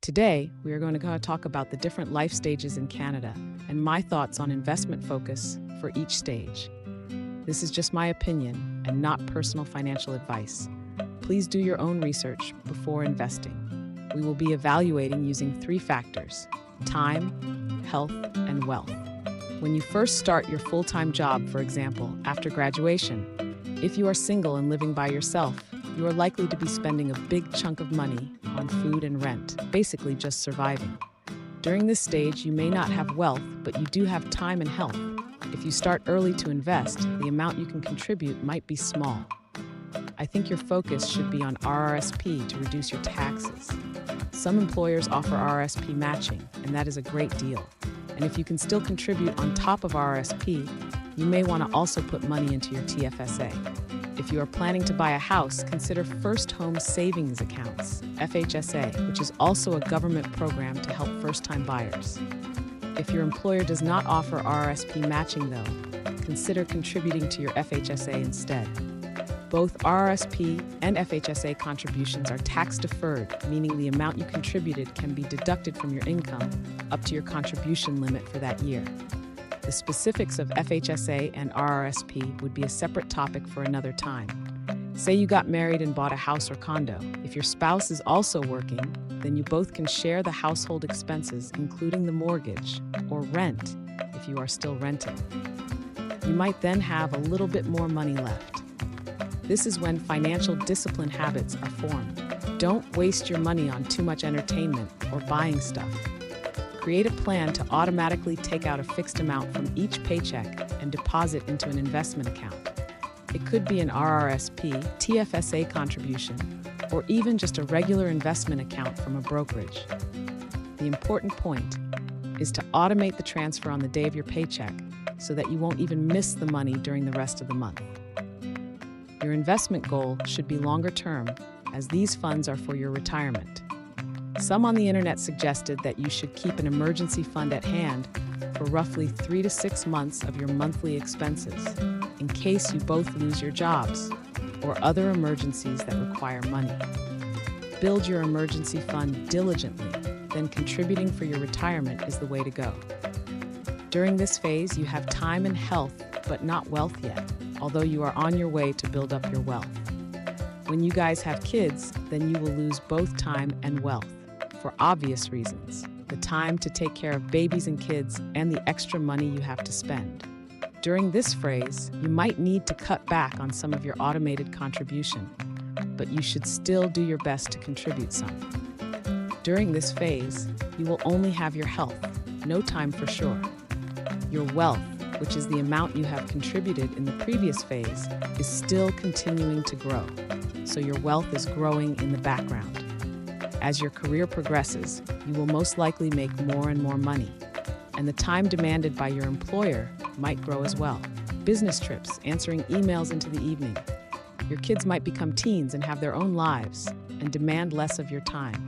Today, we are going to talk about the different life stages in Canada and my thoughts on investment focus for each stage. This is just my opinion and not personal financial advice. Please do your own research before investing. We will be evaluating using 3 factors: time, health, and wealth. When you first start your full-time job, for example, after graduation, if you are single and living by yourself, you are likely to be spending a big chunk of money on food and rent, basically just surviving. During this stage, you may not have wealth, but you do have time and health. If you start early to invest, the amount you can contribute might be small. I think your focus should be on RRSP to reduce your taxes. Some employers offer RRSP matching, and that is a great deal. And if you can still contribute on top of RRSP, you may want to also put money into your TFSA. If you are planning to buy a house, consider First Home Savings Accounts, FHSA, which is also a government program to help first-time buyers. If your employer does not offer RRSP matching, though, consider contributing to your FHSA instead. Both RRSP and FHSA contributions are tax-deferred, meaning the amount you contributed can be deducted from your income up to your contribution limit for that year. The specifics of FHSA and RRSP would be a separate topic for another time. Say you got married and bought a house or condo. If your spouse is also working, then you both can share the household expenses, including the mortgage, or rent if you are still renting. You might then have a little bit more money left. This is when financial discipline habits are formed. Don't waste your money on too much entertainment or buying stuff. Create a plan to automatically take out a fixed amount from each paycheck and deposit into an investment account. It could be an RRSP, TFSA contribution, or even just a regular investment account from a brokerage. The important point is to automate the transfer on the day of your paycheck so that you won't even miss the money during the rest of the month. Your investment goal should be longer term, as these funds are for your retirement. Some on the internet suggested that you should keep an emergency fund at hand for roughly 3 to 6 months of your monthly expenses, in case you both lose your jobs or other emergencies that require money. Build your emergency fund diligently, then contributing for your retirement is the way to go. During this phase, you have time and health, but not wealth yet, although you are on your way to build up your wealth. When you guys have kids, then you will lose both time and wealth, for obvious reasons: the time to take care of babies and kids and the extra money you have to spend. During this phase, you might need to cut back on some of your automated contribution, but you should still do your best to contribute some. During this phase, you will only have your health, no time for sure. Your wealth, which is the amount you have contributed in the previous phase, is still continuing to grow, so your wealth is growing in the background. As your career progresses, you will most likely make more and more money, and the time demanded by your employer might grow as well. Business trips, answering emails into the evening. Your kids might become teens and have their own lives and demand less of your time.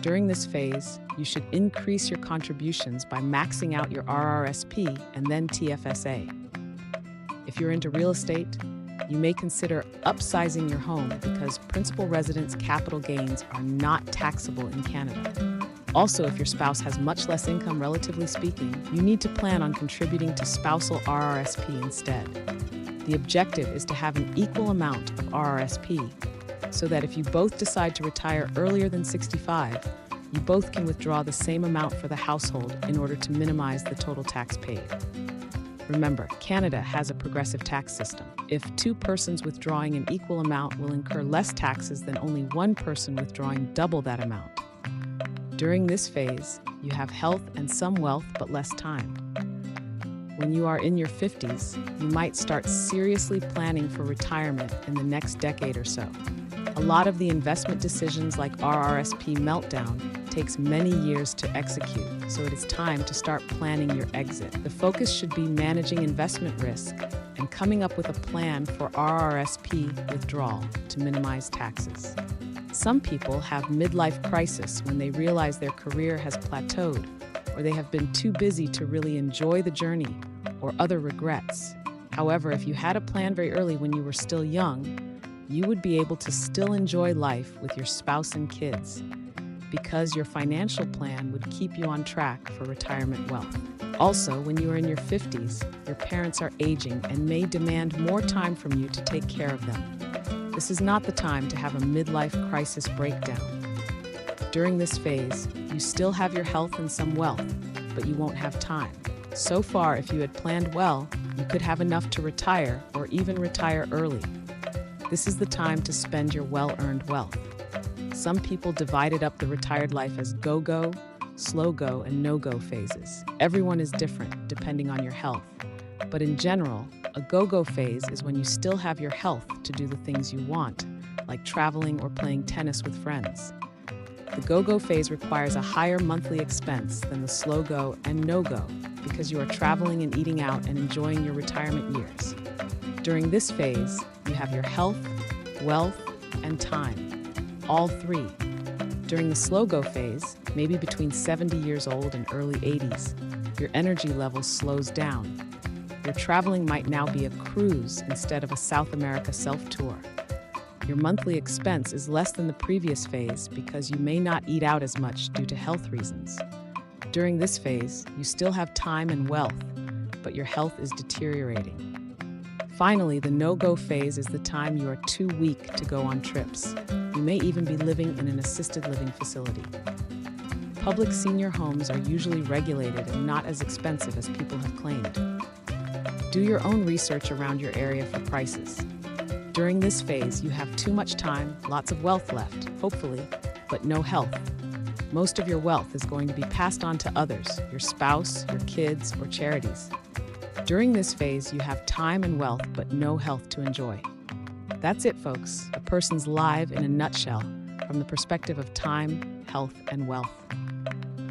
During this phase, you should increase your contributions by maxing out your RRSP and then TFSA. If you're into real estate, you may consider upsizing your home because principal residence capital gains are not taxable in Canada. Also, if your spouse has much less income, relatively speaking, you need to plan on contributing to spousal RRSP instead. The objective is to have an equal amount of RRSP so that if you both decide to retire earlier than 65, you both can withdraw the same amount for the household in order to minimize the total tax paid. Remember, Canada has a progressive tax system. If 2 persons withdrawing an equal amount will incur less taxes than only 1 person withdrawing double that amount. During this phase, you have health and some wealth but less time. When you are in your 50s, you might start seriously planning for retirement in the next decade or so. A lot of the investment decisions like RRSP meltdown takes many years to execute, so it is time to start planning your exit. The focus should be managing investment risk and coming up with a plan for RRSP withdrawal to minimize taxes. Some people have midlife crisis when they realize their career has plateaued, or they have been too busy to really enjoy the journey, or other regrets. However, if you had a plan very early when you were still young, you would be able to still enjoy life with your spouse and kids. because your financial plan would keep you on track for retirement wealth. Also, when you are in your 50s, your parents are aging and may demand more time from you to take care of them. This is not the time to have a midlife crisis breakdown. During this phase, you still have your health and some wealth, but you won't have time. So far, if you had planned well, you could have enough to retire or even retire early. This is the time to spend your well-earned wealth. Some people divided up the retired life as go-go, slow-go, and no-go phases. Everyone is different depending on your health. But in general, a go-go phase is when you still have your health to do the things you want, like traveling or playing tennis with friends. The go-go phase requires a higher monthly expense than the slow-go and no-go because you are traveling and eating out and enjoying your retirement years. During this phase, you have your health, wealth, and time. All three. During the slow-go phase, maybe between 70 years old and early 80s, your energy level slows down. Your traveling might now be a cruise instead of a South America self-tour. Your monthly expense is less than the previous phase because you may not eat out as much due to health reasons. During this phase, you still have time and wealth, but your health is deteriorating. Finally, the no-go phase is the time you are too weak to go on trips. You may even be living in an assisted living facility. Public senior homes are usually regulated and not as expensive as people have claimed. Do your own research around your area for prices. During this phase, you have too much time, lots of wealth left, hopefully, but no health. Most of your wealth is going to be passed on to others, your spouse, your kids, or charities. During this phase, you have time and wealth, but no health to enjoy. That's it, folks. A person's life in a nutshell, from the perspective of time, health, and wealth.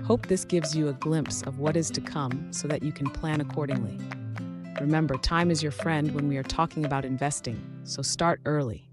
Hope this gives you a glimpse of what is to come so that you can plan accordingly. Remember, time is your friend when we are talking about investing, so start early.